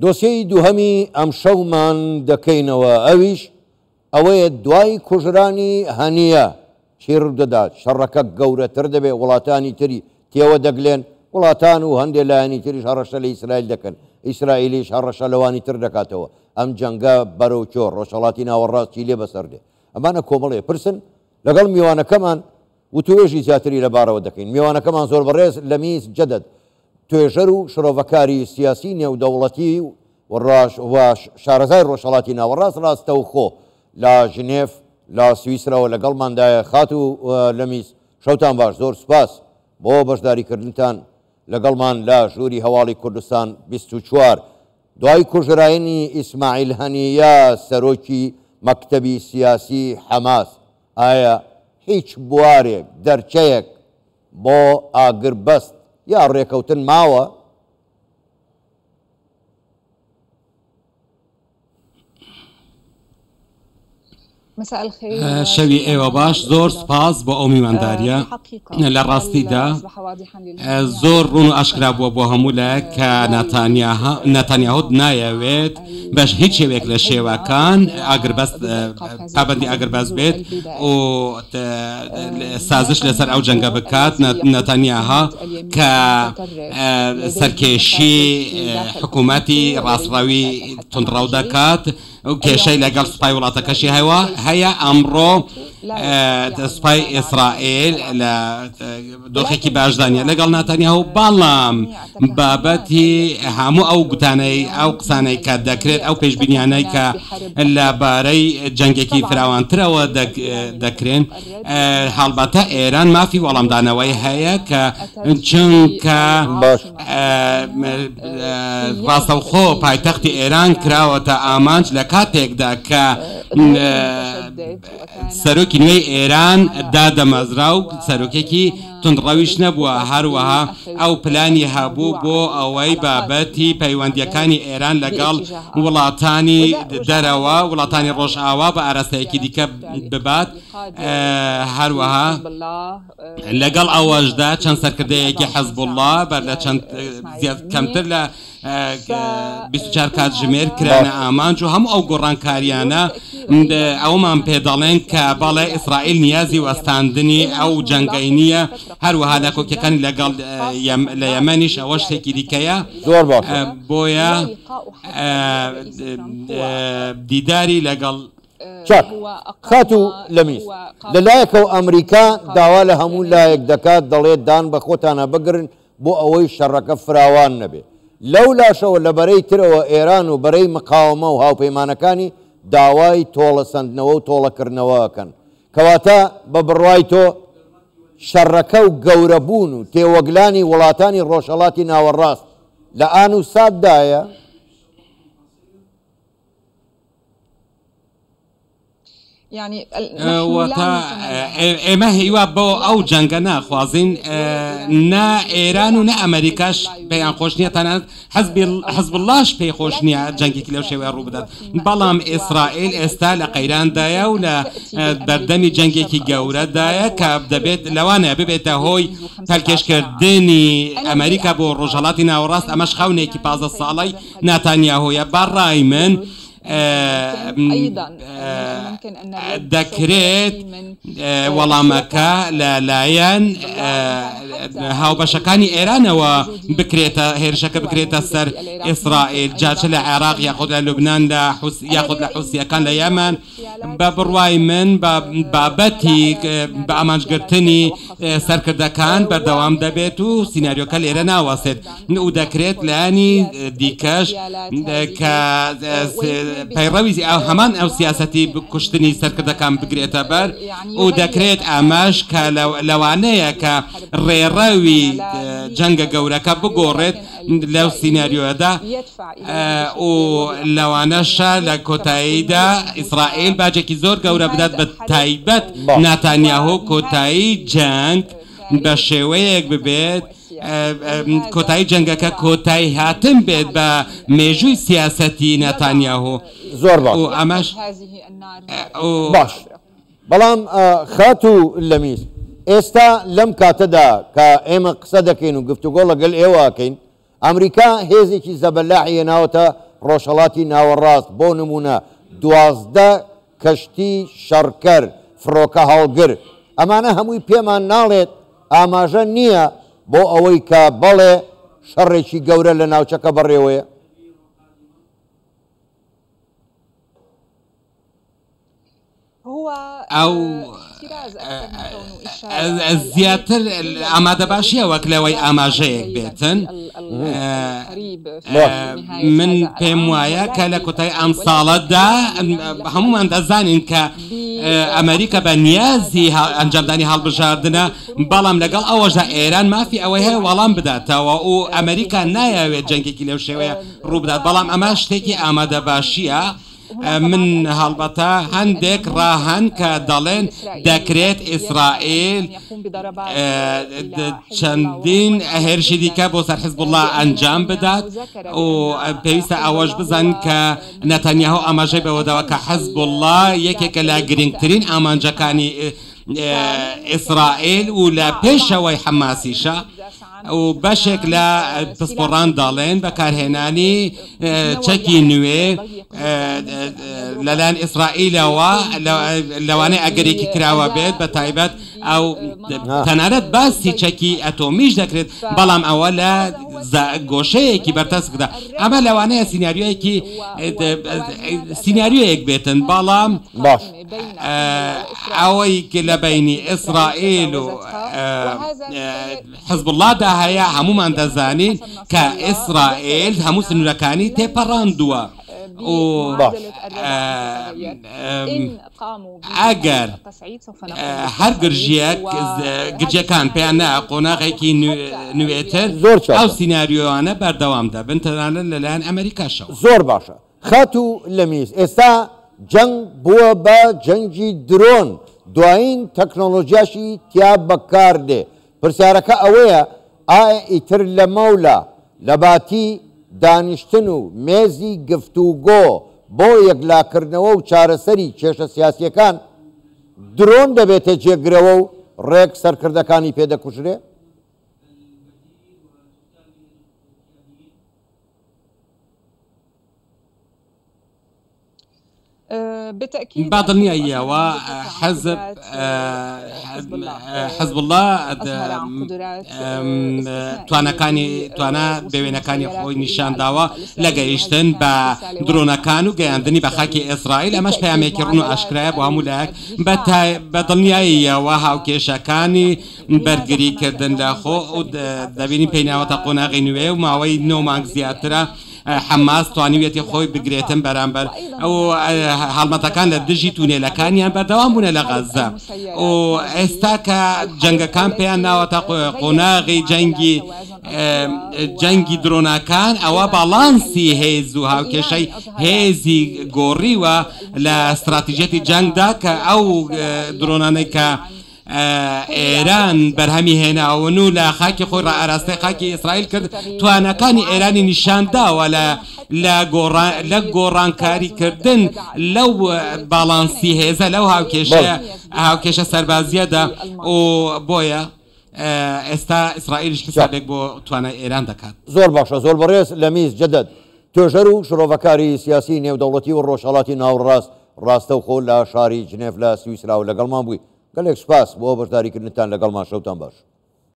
دۆسیەی دووهەمی ئەم شەومان دەکەینەوە ئەویش ئەوەیە دوای کوژرانی هەنیە چی ڕوودەدات شەڕەکە گەورەتر دەبێت وڵاتانی تری تێوە دەگلێن وڵاتان و هەندێک لایەنی تریش هەڕەشە لە ئیسرائیل دەکەن ئیسرائیلیش هەڕەشە لەوانی تر دەکاتەوە ئەم جەنگە بەرەو چۆ ڕۆژهەڵاتی ناوەڕاستی لێ بەسەردێ ئەمانە کۆمەڵێ پرسن لەگەڵ میوانەکەمان وتوێژی زیاتری لەبارەوە دەکەین میوانەکەمان زۆر بەڕێز لە میز جەدەد توێژەر و شرۆڤەکاری سیاسی نێودەوڵەتی و شارەزای ڕۆژهەڵاتی ناوەڕاست ڕاستەوخۆ لە ژنێف لە سویسرەوە لەگەڵماندایە خات و لە میز شەوتان باش زۆر سوپاس بۆ بەشداریکردنتان لەگەڵمان لە ژووری هەواڵی کوردستان 24 دوای کوژرایانی ئیسماعیل هەنیە سەرۆکی مەکتەبی سیاسی حەماس ئایا هیچ بوارێک دەرچەیەک بۆ ئاگربەست یا ڕێکەوتن ماوە؟ مساء الخير شەوی ئێوە باش زۆر سپاس بۆ ئەو میوانداریە لە ڕاستیدا زۆر ڕوون و ئاشکرا بووە بۆ هەموو لایەک کە نەتانیاهو نایەوێت بەش هیچ شێوێک لە شێوەکان پابەندی ئاگربەست بێت و سازش لەسەر ئەو جەنگە بکات نەتانیاها کە سەرکێشی حکوومەتی ڕاستڕەوی تونڕەو دەکات و کێشەی لەگەڵ سوپای وڵاتەکەشی هەیە ئەمڕۆ سوپای ئیسرائیل لە دۆخێکی باشدانە لەگەڵ نەتانیاهو بەڵام بابەتی هەموو ئەو گوتانەی ئەو قسانەی کە دەکرێت ئەو پێشبینیانەی کە لەبارەی جەنگێکی فراوانترەوە دەکرێن هەڵبەتە ئێران مافی وەڵامدانەوەی هەیە کە چونکە ڕاستەوخۆ پایتەختی ئێران کراوەتە ئامانج لە کاتێکدا کە سەرۆکی نوێی ئێران دادەمەزرا و سەرۆکێکی تونڕەویش نەبووە هەروەها ئەو پلانی هەبوو بۆ ئەوەی بابەتی پەیوەندیەکانی ئێران لەگەڵ وڵاتانی دەرەوە وڵاتانی ڕۆژئاوا بە ئاراستەیەکی دیکە ببات هەروەها لەگەڵ ئەوەشدا چەند سەرکردەیەکی حەزبوڵڵا بەر لە چەند کەمتر لە 24 کات ژمێر کرانە ئامانج و هەموو ئەو گۆڕانکاریانە ئەومان پێدەڵێن کە بەڵێ ئیسرائیل نیازی وەستاندنی ئەو جەنگەی نییە هەروەها لە کۆکیەکانی لەگەڵ لە یەمەنیش ئەوە شتێکی دیکەیە بۆیە دیداری لەگەڵ خات و لەمیز لەلایەکەوە ئەمریکا داوا لە هەموو لایەک دەکات دەڵێت دان بە خۆتانە بگرن بۆ ئەوەی شەڕەکە فراوان نەبێت لەو لاشەوە لە بەرەی ترەوە ئێران و بەرەی مقاومە و هاوپەیمانەکانی داوای تۆڵە سندنەوە و تۆڵەکردنەوەکەن کەواتە بە بڕوای تۆ شەڕەکە و گەورەبوون و تێوەگلانی وڵاتانی ڕۆژهەڵاتی ناوەڕاست لە ئان و ساددایە ئێمە هیوا بۆ ئەو جەنگە ناخوازیین نا ئێران و نە ئەمریکاش پێیان خۆش نییە تەنانەت حەزبڵڵاش پێی خۆش نییە جەنگێکی لەو شێوەیە ڕوو بدات بەڵام ئیسرائیل ئێستا لە قەیراندایە و لە بەردەمی جەنگێکی گەورەدایە کە دەبێت لەوانەیە ببێتە هۆی هەلکێشکردنی ئەمریکا بۆ ڕۆژهەڵاتی ناوەڕاست ئەمەش خەونێکی 15 ساڵەی ناتانیاهۆیە بەڕای من دەکرێت وەڵامەکە لەلایەن هاوبەشەکانی ئێرانەوە بکرێتە هێرشەکە بکرێتە سەر ئیسرائیل جاچە لە عێراق یاخود لە لوبنان یاخود لە حوسیەکان لە یەمەن بە بڕوای من بابەتی بە ئامانجگرتنی سەرکردەکان بەردەوام دەبێت و سیناریۆکە لێرە ناوەسێت و دەکرێت لایانی دیکەش کە پەیڕەوی هەمان ئەو سیاسەتی کوشتنی سەرکردەکان بگرێتە بەر و دەکرێت ئاماش کە لەوانەیە کە ڕێڕەوی جەنگە گەورەکە بگۆڕێت لەو سیناریۆدا و لەوانەشە لە کۆتاییدا ئیسرائیل باجێکی زۆر گەورە بدات بە تایبەت ناتانیاهۆ کۆتایی جەنگ بە شێوەیەک ببێت کۆتایی جەنگەکە کۆتایی هاتن بێت بە مێژووی سیاسەتی نەتانیاهۆ زۆر ئەمەش باش بەڵام خات و لەمیز ئێستا لەم کاتەدا کە ئێمە قسە دەکەین و گفتوگۆ لەگەڵ ئێوەکەین ئەمریکا هێزێکی زەبەلاحی هێناوەتە ڕۆژهەڵاتی ناوەڕاست بۆ نمونە 12 کەشتی شەڕکەر فرۆکە هەڵگر ئەمانە هەمووی پێمان ناڵێت ئاماژە نییە بۆ ئەوەی کە بەڵێ شەڕێکی گەورە لە ناوچەکە بەڕێوەیە. ئەو زیاتر ئامادە باشیە وەک لەوەی ئاماژەیەک بێتن من پێم وایە کە لە کۆتای ئەم ساڵەتدا هەمومان دەزانین کە ئەمریکا بە نیازی ئەنجامدانی هەڵبژاردنە بەڵام لەگەڵ ئەوەژە ئێران مافی ئەوەی هەیە وەڵام بداتەوە و ئەمریکا نایەوێت جەنگێکی لەو شێوەیە ڕووبدات بەڵام ئەمە شتێکی ئامادە باشیە. من هەڵبەتە هەندێک ڕاهەن کە دەڵێن دەکرێت ئیسرائیل چەندین هێرشی دیکە بۆ سەر حیزب الله ئەنجام بدات و پێویستە ئەوەش بزان کە نەتەنیاهو ئاماژەی بەوەداوە کە حیزب الله یەکێکە لە گرنگترین ئامانجەکانی ئیسرائیل و لە پێشەوەی حەماسیشە و بەشێک لە پسپۆڕان داڵێن بەکارهێنانی چەکی نوێ لەلایەن ئیسرائیلەوە لەوانەیە ئەگەرێکی کراوە بێت بە تایبەت ئەو تەنانەت باسی چەکی ئەتۆمیش دەکرێت بەڵام ئەوە لە گۆشەیەکی بەرتەسکدا ئەمە لەوانەیە سیناریۆیەک بێتن بەڵام باش ئەوەی لە بینی ئیسرائیل و حزب اللهدا هەیە هەمومان دەزانین کە ئیسرائیل هەموو سنوورەکانی تێپەڕاندووە ئەگەر هەر گرجەکان پێیان نە قۆناغێکی نوێتر ئەو سیناریۆوانە بەردەوام دەبن تەنانەت لەلایەن ئەمریکاشەوە. زۆر باشە خەت و لەمیز ئێستا جەنگ بووە بە جەنگی درۆن دوایین تەکنۆلۆژیاشی تیا بەکاردێ پرسیارەکە ئەوەیە ئایا ئیتر لە مەولا لە باتی دانیشتن و مێزی گفتوگۆ بۆ یەکلاکردنەوە و چارەسەری کێشە سیاسیەکان درۆن دەبێتە جێگرەوە و ڕێک سەرکردەکانی پێدەکوژرێ؟ بادڵنیاییەوە حەزب الله توانە بەوێنەکانی خۆی نیشانداوە لە گەیشتن بە درۆنەکان و گەیاندنی بە خاکی ئیسرائیل ئەمەش پەیامێکی ڕوون و ئاشکرایە بۆ هەموو لایەک بەدڵنیاییەوە هاوکێشەکانی بەرگریکردن لە خۆ و دەبینی پێیناوەتە قۆناغی نوێ و ماوەی 9 مانگ زیاترە حەماس توانیوێتی خۆی بگرێتن بەرامبەر ئەو هەڵمەتەکان لە دژی تونێلەکانیان بەردەوام بوونە لە غەزە و ئێستا کە جەنگەکان پێیان ناوەتە قۆناغی جەنگی درۆنەکان ئەوە باڵانسی هێز و هاوکێشەی هێزی گۆڕیوە لە استراتیژەتی جەنگدا کە ئەو درۆنانەی کە ئێران بەرهەمی هێناون و لە خاکی خۆی ڕائاراستەی خاکی ئیسرائیل کرد توانەکانی ئێرانی نیشانداوە لە گۆڕانکاریکردن لەو باڵانسی هێزە لەو هاوکێشە سەربازیەدا و بۆیە ئێستا ئیسرائیلش حسابێک بۆ توانای ئێران دەکات. زۆر باشە زۆر بەڕێز لەمیز جەدەد توێژەر و شرۆڤەکاری سیاسی نێودەوڵەتی و ڕۆژهەڵاتی ناوەڕاست ڕاستە و خۆ لە شاری جنێڤ لە سویسرا و لەگەڵمان بووی گەلێک سپاس بۆ بەشداریکردنتان لەگەڵمان شەوتان باش.